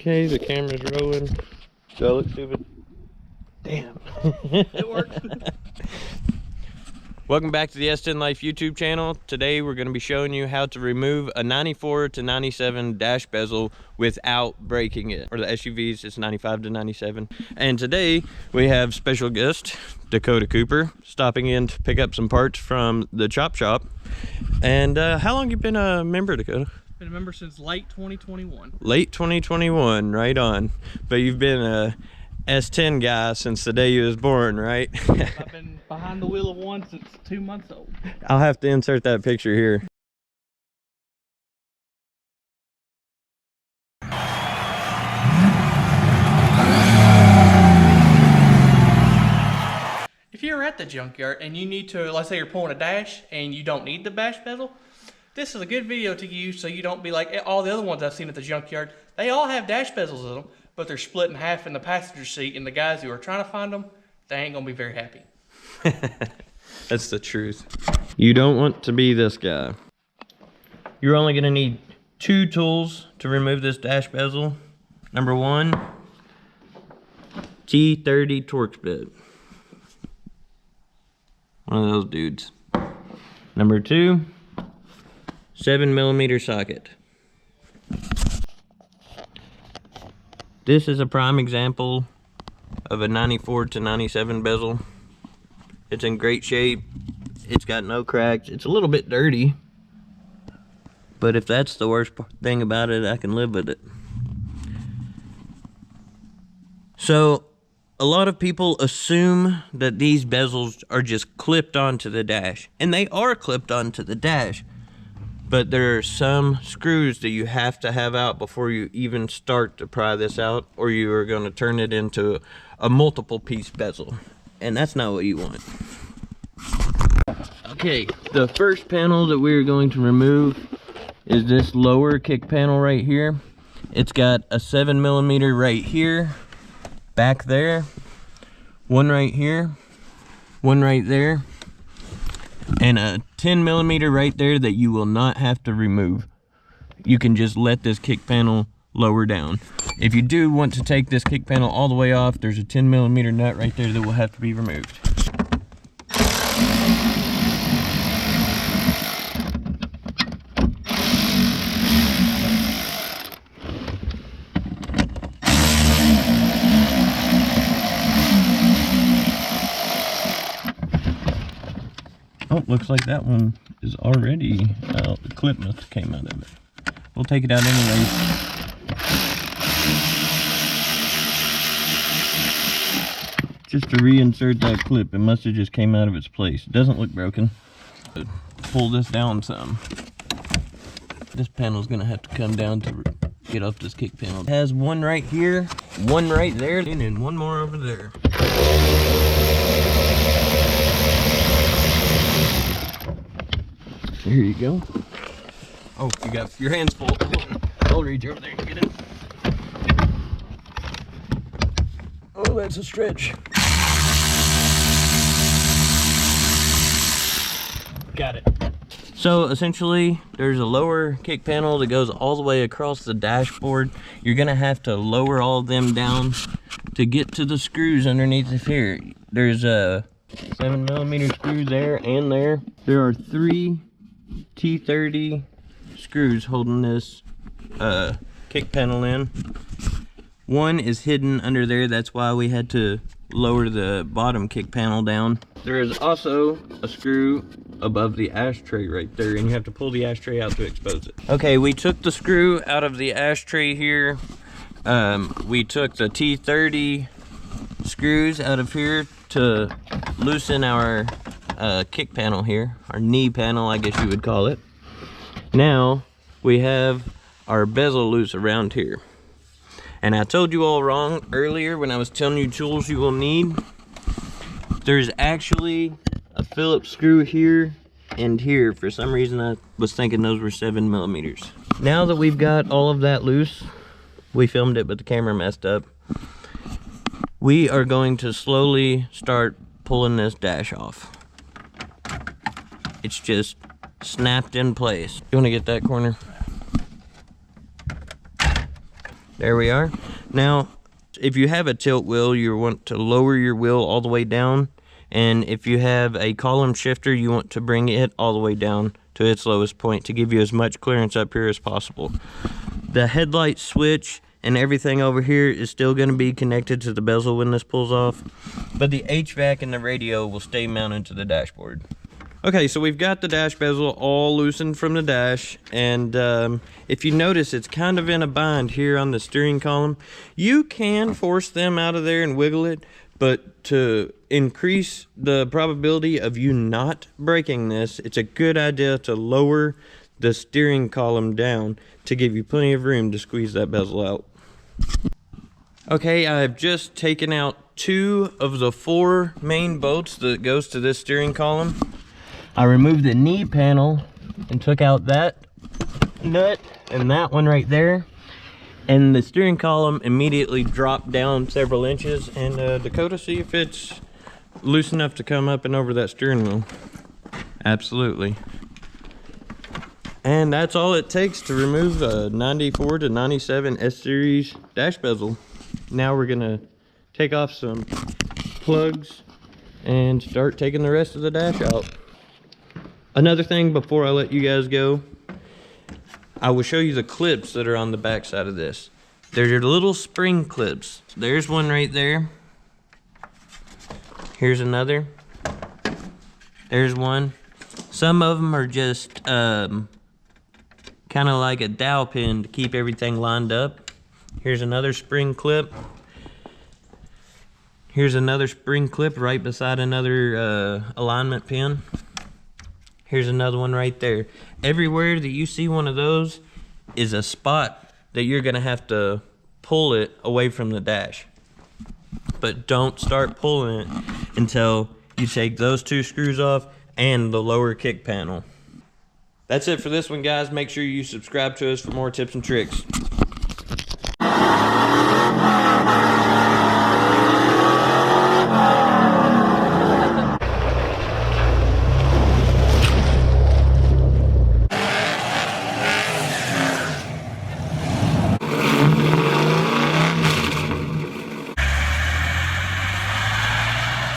Okay, the camera's rolling. Do I look stupid? Damn. It works. Welcome back to the S10 Life YouTube channel. Today we're going to be showing you how to remove a 94 to 97 dash bezel without breaking it. For the SUVs, it's 95 to 97. And today we have special guest Dakota Cooper stopping in to pick up some parts from the chop shop. And how long you been a member, Dakota? Been a member since late 2021. Late 2021, right on. But you've been a S10 guy since the day you was born, right? I've been behind the wheel of one since 2 months old. I'll have to insert that picture here. If you're at the junkyard and you need to, let's say you're pulling a dash and you don't need the dash bezel, this is a good video to use so you don't be like all the other ones I've seen at the junkyard. They all have dash bezels in them, but they're split in half in the passenger seat, and the guys who are trying to find them, they ain't gonna be very happy. That's the truth. You don't want to be this guy. You're only gonna need 2 tools to remove this dash bezel. Number 1, T30 Torx bit. One of those dudes. Number 2, 7mm socket. This is a prime example of a 94 to 97 bezel. It's in great shape. It's got no cracks. It's a little bit dirty, but if that's the worst thing about it, I can live with it. So a lot of people assume that these bezels are just clipped onto the dash, and they are clipped onto the dash. But there are some screws that you have to have out before you even start to pry this out, or you are going to turn it into a multiple piece bezel. And that's not what you want. Okay, the first panel that we're going to remove is this lower kick panel right here. It's got a 7mm right here, back there, one right here, one right there, and a 10mm right there that you will not have to remove. You can just let this kick panel lower down. If you do want to take this kick panel all the way off, there's a 10mm nut right there that will have to be removed. Oh, looks like that one is already out. The clip must have came out of it. We'll take it out anyway. Just to reinsert that clip, it must have just came out of its place. It doesn't look broken. Pull this down some. This panel's gonna have to come down to get off this kick panel. It has one right here, one right there, and then one more over there. There you go. Oh, you got your hands full. I'll reach over there and get it. Oh, that's a stretch. Got it. So essentially, there's a lower kick panel that goes all the way across the dashboard. You're gonna have to lower all of them down to get to the screws underneath of here. There's a 7mm screw there and there. There are 3 T30 screws holding this kick panel in. One is hidden under there, that's why we had to lower the bottom kick panel down. There is also a screw above the ashtray right there, and you have to pull the ashtray out to expose it. Okay, we took the screw out of the ashtray here. We took the T30 screws out of here to loosen our kick panel here, our knee panel, I guess you would call it. Now we have our bezel loose around here, and I told you all wrong earlier when I was telling you tools you will need. There's actually a phillip screw here and here. For some reason I was thinking those were 7mm. Now that we've got all of that loose, we filmed it but the camera messed up, we are going to slowly start pulling this dash off. It's just snapped in place. You want to get that corner? There we are. Now, if you have a tilt wheel, you want to lower your wheel all the way down. And if you have a column shifter, you want to bring it all the way down to its lowest point to give you as much clearance up here as possible. The headlight switch and everything over here is still going to be connected to the bezel when this pulls off, but the HVAC and the radio will stay mounted to the dashboard. Okay, so we've got the dash bezel all loosened from the dash, and if you notice, it's kind of in a bind here on the steering column. You can force them out of there and wiggle it, but to increase the probability of you not breaking this, it's a good idea to lower the steering column down to give you plenty of room to squeeze that bezel out. Okay, I've just taken out 2 of the 4 main bolts that goes to this steering column. I removed the knee panel and took out that nut and that one right there. And the steering column immediately dropped down several inches. And Dakota, see if it's loose enough to come up and over that steering wheel. Absolutely. And that's all it takes to remove a 94 to 97 S-Series dash bezel. Now we're gonna take off some plugs and start taking the rest of the dash out. Another thing before I let you guys go, I will show you the clips that are on the back side of this. They're your little spring clips. There's one right there. Here's another. There's one. Some of them are just kind of like a dowel pin to keep everything lined up. Here's another spring clip. Here's another spring clip right beside another alignment pin. Here's another one right there. Everywhere that you see one of those is a spot that you're gonna have to pull it away from the dash. But don't start pulling it until you take those 2 screws off and the lower kick panel. That's it for this one, guys. Make sure you subscribe to us for more tips and tricks.